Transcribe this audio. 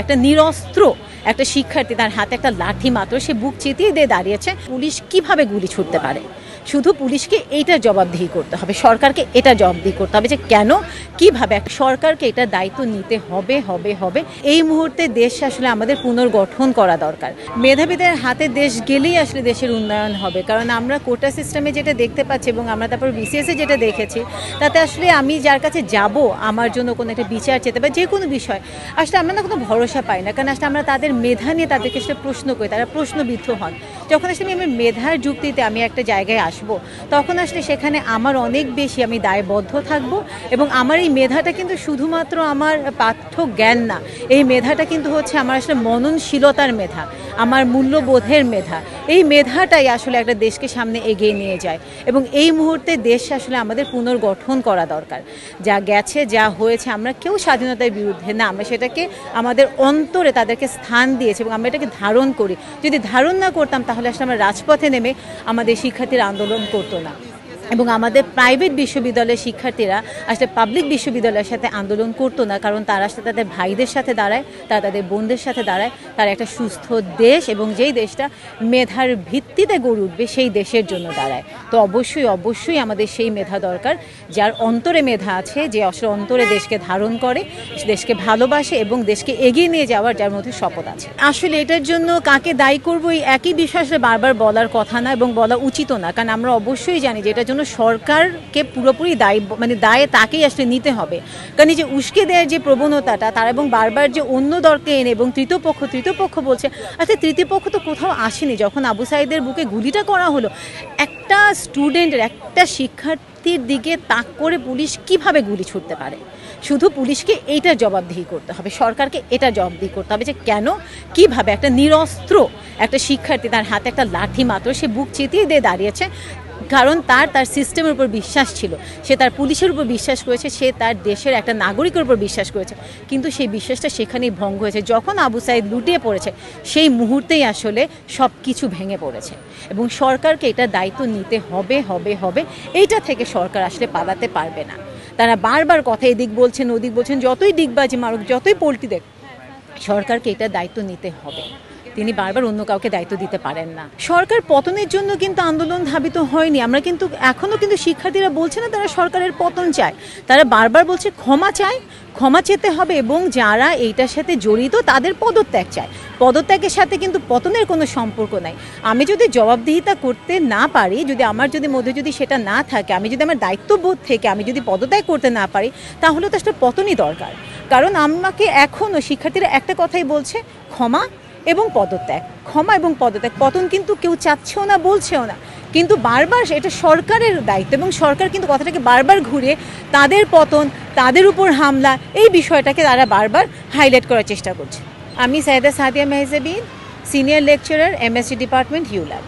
একটা নিরস্ত্র একটা শিক্ষার্থী, তার হাতে একটা লাঠি মাত্র, সে বুক চিতিয়ে দিয়ে দাঁড়িয়েছে। পুলিশ কিভাবে গুলি ছুটতে পারে? শুধু পুলিশকে এইটার জবাবদিহি করতে হবে, সরকারকে এটা জবাবদিহি করতে হবে যে কেন, কিভাবে। সরকারকে এটা দায়িত্ব নিতে হবে হবে হবে। এই মুহূর্তে দেশ আসলে আমাদের পুনর্গঠন করা দরকার। মেধাবীদের হাতে দেশ গেলেই আসলে দেশের উন্নয়ন হবে। কারণ আমরা কোটা সিস্টেমে যেটা দেখতে পাচ্ছি এবং আমরা তারপর বিসিএসে যেটা দেখেছি, তাতে আসলে আমি যার কাছে যাব আমার জন্য কোনো একটা বিচার চেতে বা যে কোনো বিষয়, আসলে আমরা না কোনো ভরসা পাই না। কারণ আসলে আমরা তাদের মেধা নিয়ে তাদেরকে আসলে প্রশ্ন করি, তারা প্রশ্নবিদ্ধ হন। যখন আসলে আমি মেধার যুক্তিতে আমি একটা জায়গায় আসবো, তখন আসলে সেখানে আমার অনেক বেশি আমি দায়বদ্ধ থাকব। এবং আমার এই মেধাটা কিন্তু শুধুমাত্র আমার পাঠ্য জ্ঞান না, এই মেধাটা কিন্তু হচ্ছে আমার আসলে মননশীলতার মেধা, আমার মূল্যবোধের মেধা। এই মেধাটাই আসলে একটা দেশকে সামনে এগিয়ে নিয়ে যায়। এবং এই মুহূর্তে দেশ আসলে আমাদের পুনর্গঠন করা দরকার। যা গেছে, যা হয়েছে, আমরা কেউ স্বাধীনতার বিরুদ্ধে না, আমরা সেটাকে আমাদের অন্তরে তাদেরকে স্থান দিয়েছি এবং আমরা এটাকে ধারণ করি। যদি ধারণ না করতাম তাহলে আসলে আমরা রাজপথে নেমে আমাদের শিক্ষার্থীরা আন্দোলন করতো না। এবং আমাদের প্রাইভেট বিশ্ববিদ্যালয়ের শিক্ষার্থীরা আসলে পাবলিক বিশ্ববিদ্যালয়ের সাথে আন্দোলন করতো না, কারণ তারা আসলে তাদের ভাইদের সাথে দাঁড়ায়, তারা তাদের বোনদের সাথে দাঁড়ায়। তারা একটা সুস্থ দেশ এবং যেই দেশটা মেধার ভিত্তিতে গড়ে উঠবে সেই দেশের জন্য দাঁড়ায়। তো অবশ্যই অবশ্যই আমাদের সেই মেধা দরকার, যার অন্তরে মেধা আছে, যে আসলে অন্তরে দেশকে ধারণ করে, দেশকে ভালোবাসে এবং দেশকে এগিয়ে নিয়ে যাওয়ার যার মধ্যে শপথ আছে। আসলে এটার জন্য কাকে দায়ী করবো এই একই বিষয় আসলে বারবার বলার কথা না এবং বলা উচিতও না। কারণ আমরা অবশ্যই জানি যে এটার জন্য সরকারকে পুরোপুরি দায়ে তাকেই আসলে নিতে হবে। কারণ এই যে উস্কে দেওয়ার যে প্রবণতাটা তার, এবং বারবার যে অন্য দলকে এনে এবং তৃতীয় পক্ষ বলছে, আসলে তৃতীয় পক্ষ তো কোথাও আসেনি। যখন আবু সাঈদের বুকে গুলিটা করা হলো, একটা স্টুডেন্টের, একটা শিক্ষার্থীর দিকে তাক করে পুলিশ কিভাবে গুলি ছুটতে পারে? শুধু পুলিশকে এইটার জবাবদিহি করতে হবে, সরকারকে এটা জবাবদিহি করতে হবে যে কেন, কিভাবে একটা নিরস্ত্র একটা শিক্ষার্থী, তার হাতে একটা লাঠি মাত্র, সে বুক চিতিয়ে দিয়ে দাঁড়িয়েছে। কারণ তার সিস্টেমের উপর বিশ্বাস ছিল, সে তার পুলিশের উপর বিশ্বাস করেছে, সে তার দেশের একটা নাগরিকের উপর বিশ্বাস করেছে। কিন্তু সেই বিশ্বাসটা সেখানেই ভঙ্গ হয়েছে। যখন আবু সাঈদ লুটিয়ে পড়েছে, সেই মুহূর্তেই আসলে সব কিছু ভেঙে পড়েছে। এবং সরকারকে এটা দায়িত্ব নিতে হবে হবে হবে। এইটা থেকে সরকার আসলে পালাতে পারবে না। তারা বারবার কথা এদিক বলছেন ওদিক বলছেন, যতই ডিগবাজি মারুক, যতই পল্টি দেখ, সরকারকে এটা দায়িত্ব নিতে হবে। তিনি বারবার অন্য কাউকে দায়িত্ব দিতে পারেন না। সরকার পতনের জন্য কিন্তু আন্দোলন ধাবিত হয়নি। আমরা কিন্তু এখনও কিন্তু শিক্ষার্থীরা বলছে না তারা সরকারের পতন চায়, তারা বারবার বলছে ক্ষমা চায়, ক্ষমা চেতে হবে এবং যারা এইটার সাথে জড়িত তাদের পদত্যাগ চায়। পদত্যাগের সাথে কিন্তু পতনের কোনো সম্পর্ক নাই। আমি যদি জবাবদিহিতা করতে না পারি, যদি আমার মধ্যে যদি সেটা না থাকে, আমি যদি আমার দায়িত্ববোধ থেকে আমি যদি পদত্যাগ করতে না পারি, তাহলে তো আসলে পতনই দরকার। কারণ আমাকে এখনও শিক্ষার্থীরা একটা কথাই বলছে, ক্ষমা এবং পদত্যাগ, ক্ষমা এবং পদত্যাগ। পতন কিন্তু কেউ চাচ্ছেও না, বলছেও না, কিন্তু বারবার এটা সরকারের দায়িত্ব এবং সরকার কিন্তু কথাটাকে বারবার ঘুরিয়ে তাদের পতন, তাদের উপর হামলা, এই বিষয়টাকে তারা বারবার হাইলাইট করার চেষ্টা করছে। আমি Sayeda Sadia Mehjabin, senior lecturer, MSc department, ULAB.